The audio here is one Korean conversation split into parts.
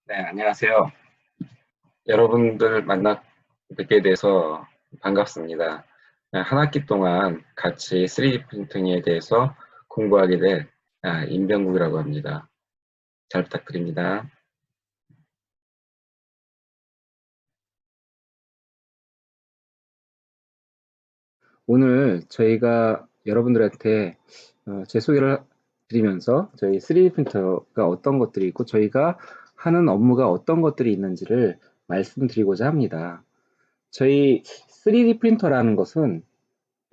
네, 안녕하세요. 여러분들 만나 뵙게 돼서 반갑습니다. 한 학기 동안 같이 3D 프린팅에 대해서 공부하게 될 임병국이라고 합니다. 잘 부탁드립니다. 오늘 저희가 여러분들한테 제 소개를 드리면서 저희 3D 프린터가 어떤 것들이 있고 저희가 하는 업무가 어떤 것들이 있는지를 말씀드리고자 합니다. 저희 3D 프린터라는 것은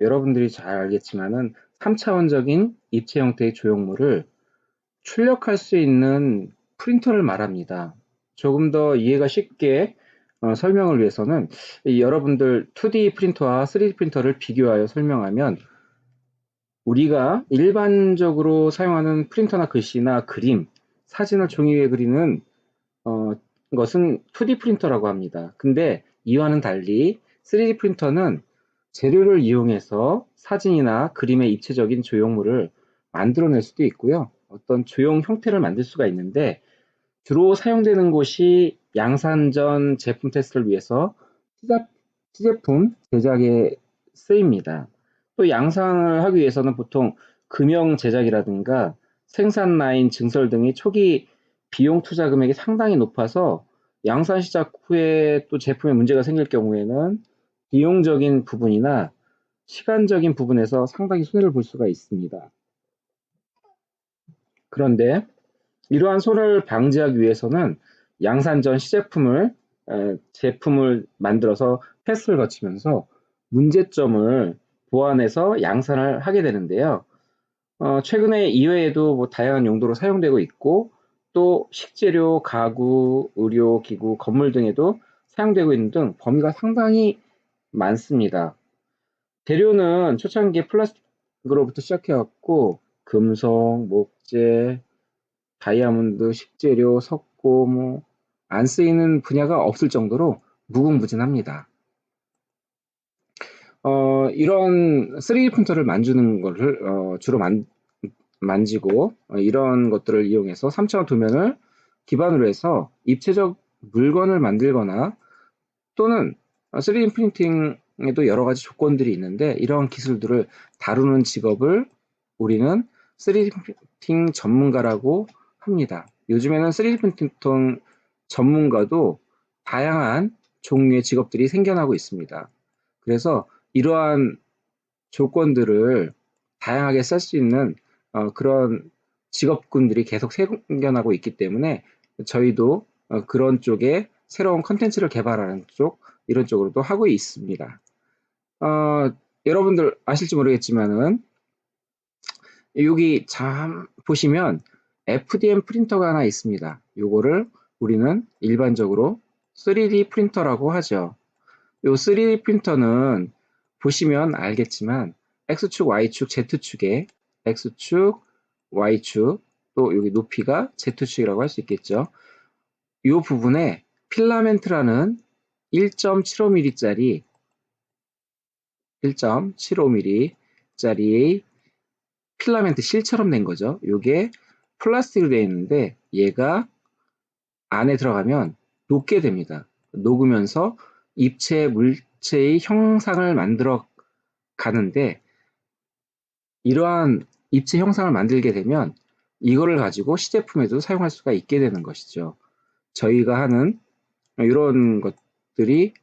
여러분들이 잘 알겠지만은 3차원적인 입체 형태의 조형물을 출력할 수 있는 프린터를 말합니다. 조금 더 이해가 쉽게 설명을 위해서는 여러분들 2D 프린터와 3D 프린터를 비교하여 설명하면 우리가 일반적으로 사용하는 프린터나 글씨나 그림, 사진을 종이 위에 그리는 어, 것은 2D 프린터라고 합니다. 근데 이와는 달리 3D 프린터는 재료를 이용해서 사진이나 그림의 입체적인 조형물을 만들어낼 수도 있고요. 어떤 조형 형태를 만들 수가 있는데 주로 사용되는 곳이 양산전 제품 테스트를 위해서 시제품 제작에 쓰입니다. 또 양산을 하기 위해서는 보통 금형 제작이라든가 생산 라인 증설 등의 초기 비용 투자 금액이 상당히 높아서 양산 시작 후에 또 제품에 문제가 생길 경우에는 비용적인 부분이나 시간적인 부분에서 상당히 손해를 볼 수가 있습니다. 그런데 이러한 손해를 방지하기 위해서는 양산 전 시제품을 제품을 만들어서 테스트를 거치면서 문제점을 보완해서 양산을 하게 되는데요. 최근에 이외에도 뭐 다양한 용도로 사용되고 있고 또 식재료, 가구, 의료, 기구, 건물 등에도 사용되고 있는 등 범위가 상당히 많습니다. 재료는 초창기에 플라스틱으로부터 시작해왔고 금속, 목재, 다이아몬드, 식재료, 석고 뭐 안 쓰이는 분야가 없을 정도로 무궁무진합니다. 이런 3D 프린터를 만드는 것을 주로 만지고 이런 것들을 이용해서 3차원 도면을 기반으로 해서 입체적 물건을 만들거나 또는 3D 프린팅에도 여러 가지 조건들이 있는데 이런 기술들을 다루는 직업을 우리는 3D 프린팅 전문가라고 합니다. 요즘에는 3D 프린팅 전문가도 다양한 종류의 직업들이 생겨나고 있습니다. 그래서 이러한 조건들을 다양하게 쓸 수 있는 그런 직업군들이 계속 생겨나고 있기 때문에 저희도 그런 쪽에 새로운 컨텐츠를 개발하는 쪽 이런 쪽으로도 하고 있습니다. 어, 여러분들 아실지 모르겠지만은 여기 참 보시면 FDM 프린터가 하나 있습니다. 요거를 우리는 일반적으로 3D 프린터라고 하죠. 요 3D 프린터는 보시면 알겠지만 X축, Y축, Z축에 X축, Y축 또 여기 높이가 Z축이라고 할 수 있겠죠. 이 부분에 필라멘트라는 1.75mm짜리 1.75mm짜리 필라멘트 실처럼 된 거죠. 이게 플라스틱으로 되어 있는데 얘가 안에 들어가면 녹게 됩니다. 녹으면서 입체 물체의 형상을 만들어 가는데 이러한 입체 형상을 만들게 되면 이거를 가지고 시제품에도 사용할 수가 있게 되는 것이죠. 저희가 하는 이런 것들이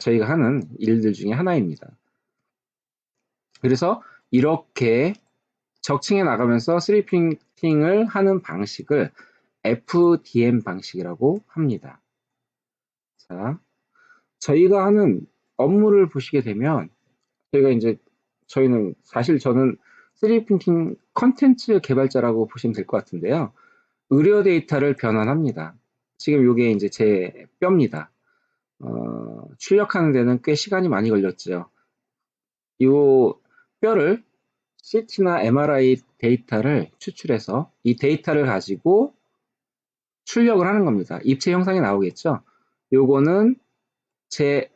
저희가 하는 일들 중에 하나입니다. 그래서 이렇게 적층해 나가면서 3D 프린팅을 하는 방식을 FDM 방식이라고 합니다. 자, 저희가 하는 업무를 보시게 되면 저희는 사실 저는 3D 프린팅 컨텐츠 개발자라고 보시면 될 것 같은데요. 의료 데이터를 변환합니다. 지금 이게 이제 제 뼈입니다. 출력하는 데는 꽤 시간이 많이 걸렸죠. 이 뼈를 CT나 MRI 데이터를 추출해서 이 데이터를 가지고 출력을 하는 겁니다. 입체 형상이 나오겠죠. 요거는 제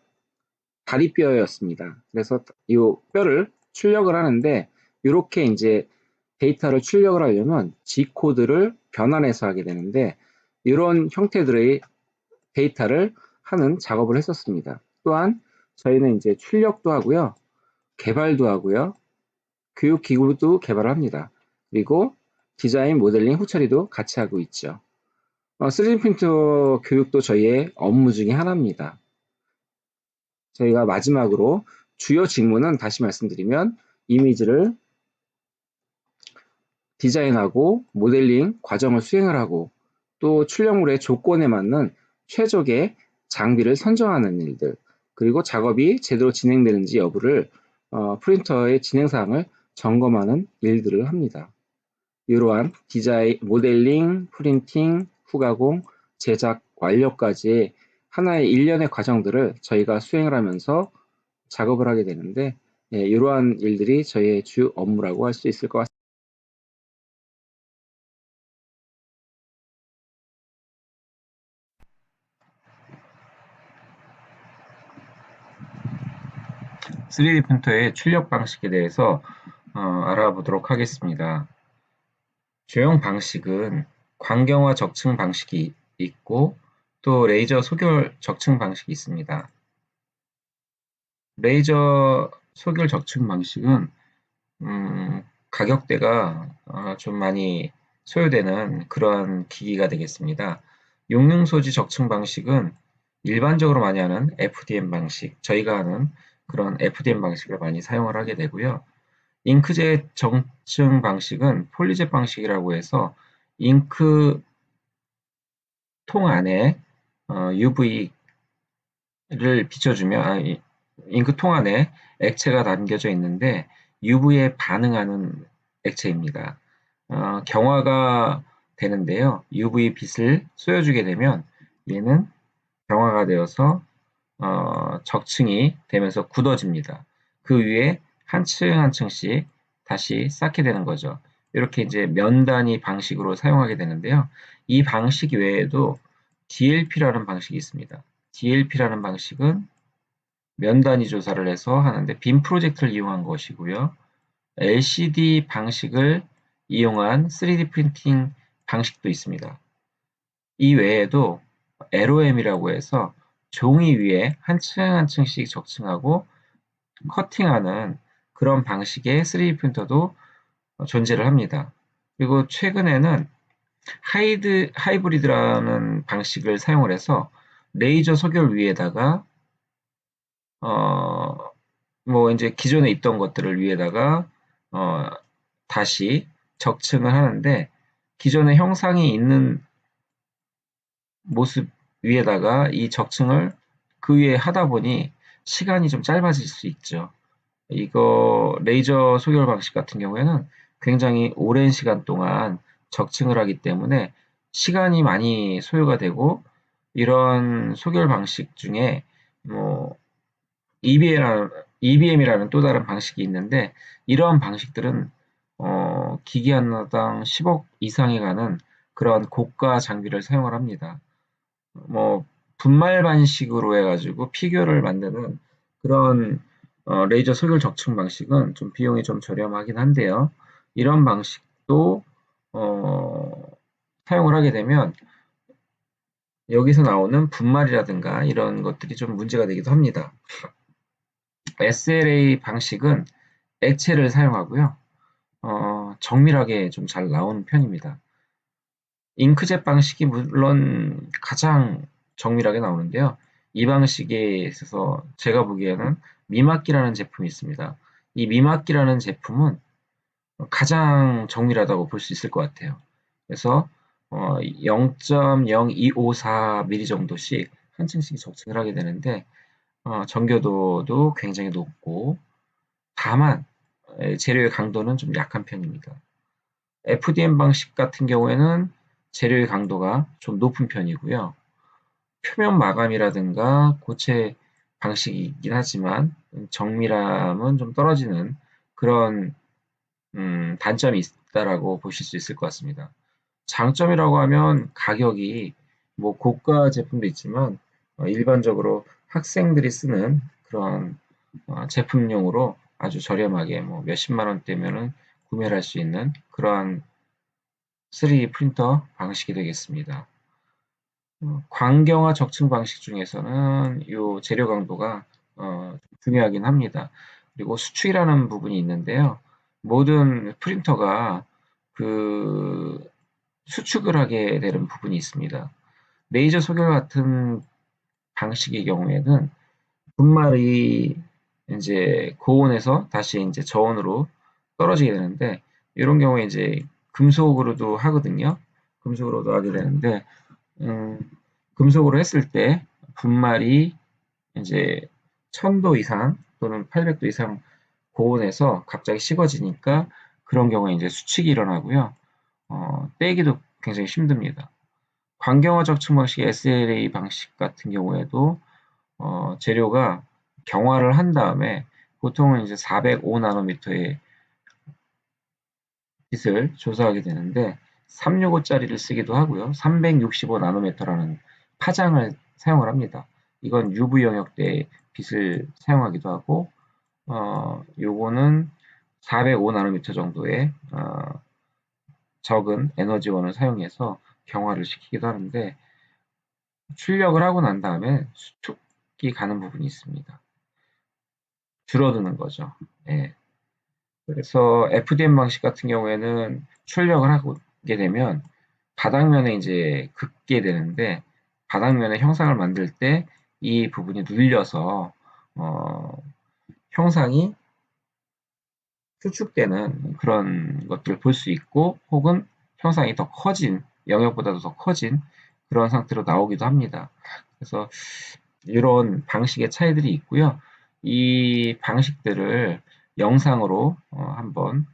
다리뼈였습니다. 그래서 이 뼈를 출력을 하는데 이렇게 이제 데이터를 출력을 하려면 G 코드를 변환해서 하게 되는데 이런 형태들의 데이터를 하는 작업을 했었습니다. 또한 저희는 이제 출력도 하고요, 개발도 하고요, 교육기구도 개발합니다. 그리고 디자인, 모델링, 후처리도 같이 하고 있죠. 3D 프린터 교육도 저희의 업무 중에 하나입니다. 저희가 마지막으로 주요 직무는 다시 말씀드리면 이미지를 디자인하고 모델링 과정을 수행을 하고 또 출력물의 조건에 맞는 최적의 장비를 선정하는 일들, 그리고 작업이 제대로 진행되는지 여부를 프린터의 진행사항을 점검하는 일들을 합니다. 이러한 디자인, 모델링, 프린팅, 후가공, 제작, 완료까지의 하나의 일련의 과정들을 저희가 수행을 하면서 작업을 하게 되는데, 이러한 일들이 저희의 주 업무라고 할 수 있을 것 같습니다. 3D 프린터의 출력 방식에 대해서 알아보도록 하겠습니다. 조형 방식은 광경화 적층 방식이 있고 또 레이저 소결 적층 방식이 있습니다. 레이저 소결 적층 방식은 가격대가 좀 많이 소요되는 그런 기기가 되겠습니다. 용융 소지 적층 방식은 일반적으로 많이 하는 FDM 방식, 저희가 하는 그런 FDM 방식을 많이 사용을 하게 되고요. 잉크젯 적층 방식은 폴리젯 방식이라고 해서 잉크 통 안에 UV를 비춰주면, 잉크통 안에 액체가 담겨져 있는데 UV에 반응하는 액체입니다. 경화가 되는데요. UV 빛을 쏘여주게 되면 얘는 경화가 되어서 적층이 되면서 굳어집니다. 그 위에 한 층 한 층씩 다시 쌓게 되는 거죠. 이렇게 이제 면 단위 방식으로 사용하게 되는데요. 이 방식 외에도 DLP라는 방식이 있습니다. DLP라는 방식은 면 단위 조사를 해서 하는데 빔 프로젝트를 이용한 것이고요. LCD 방식을 이용한 3D 프린팅 방식도 있습니다. 이 외에도 LOM이라고 해서 종이 위에 한 층 한 층씩 적층하고 커팅하는 그런 방식의 3D 프린터도 존재를 합니다. 그리고 최근에는 하이브리드라는 방식을 사용을 해서 레이저 소결 위에다가 뭐 이제 기존에 있던 것들을 위에다가 다시 적층을 하는데 기존에 형상이 있는 모습 위에다가 이 적층을 그 위에 하다 보니 시간이 좀 짧아질 수 있죠. 이거 레이저 소결 방식 같은 경우에는 굉장히 오랜 시간 동안 적층을 하기 때문에 시간이 많이 소요가 되고 이런 소결 방식 중에 뭐 EBM이라는 또 다른 방식이 있는데 이러한 방식들은 기기 하나당 10억 이상이 가는 그런 고가 장비를 사용을 합니다. 뭐 분말 반식으로 해가지고 피규어를 만드는 그런 레이저 소결 적층 방식은 좀 비용이 좀 저렴하긴 한데요. 이런 방식도 사용을 하게 되면 여기서 나오는 분말이라든가 이런 것들이 좀 문제가 되기도 합니다. SLA 방식은 액체를 사용하고요. 정밀하게 좀 잘 나오는 편입니다. 잉크젯 방식이 물론 가장 정밀하게 나오는데요. 이 방식에 있어서 제가 보기에는 미막기라는 제품이 있습니다. 이 미막기라는 제품은 가장 정밀하다고 볼 수 있을 것 같아요. 그래서 0.0254mm 정도씩 한 층씩 적층을 하게 되는데 정교도도 굉장히 높고 다만 재료의 강도는 좀 약한 편입니다. FDM 방식 같은 경우에는 재료의 강도가 좀 높은 편이고요. 표면 마감이라든가 고체 방식이긴 하지만 정밀함은 좀 떨어지는 그런 단점이 있다라고 보실 수 있을 것 같습니다. 장점이라고 하면 가격이 뭐 고가 제품도 있지만 일반적으로 학생들이 쓰는 그런 제품용으로 아주 저렴하게 뭐 몇십만 원대면은 구매를 할 수 있는 그러한 3D 프린터 방식이 되겠습니다. 광경화 적층 방식 중에서는 요 재료 강도가 중요하긴 합니다. 그리고 수축이라는 부분이 있는데요. 모든 프린터가 그 수축을 하게 되는 부분이 있습니다. 레이저 소결 같은 방식의 경우에는 분말이 이제 고온에서 다시 이제 저온으로 떨어지게 되는데, 이런 경우에 이제 금속으로도 하거든요. 금속으로도 하게 되는데, 음, 금속으로 했을 때 분말이 이제 1000도 이상 또는 800도 이상 고온에서 갑자기 식어지니까 그런 경우에 이제 수축이 일어나고요. 떼기도 굉장히 힘듭니다. 광경화적 측방식 SLA 방식 같은 경우에도 재료가 경화를 한 다음에 보통은 이제 405 나노미터의 빛을 조사하게 되는데, 365짜리를 쓰기도 하고요. 365 나노미터라는 파장을 사용을 합니다. 이건 UV 영역대의 빛을 사용하기도 하고, 요거는 405 나노미터 정도의 적은 에너지원을 사용해서 경화를 시키기도 하는데, 출력을 하고 난 다음에 수축이 가는 부분이 있습니다. 줄어드는 거죠. 예. 그래서 FDM 방식 같은 경우에는 출력을 하게 되면 바닥면에 이제 긋게 되는데, 바닥면에 형상을 만들 때 이 부분이 눌려서 형상이 수축되는 그런 것들을 볼 수 있고, 혹은 형상이 더 커진, 영역보다도 더 커진 그런 상태로 나오기도 합니다. 그래서 이런 방식의 차이들이 있고요. 이 방식들을 영상으로 한번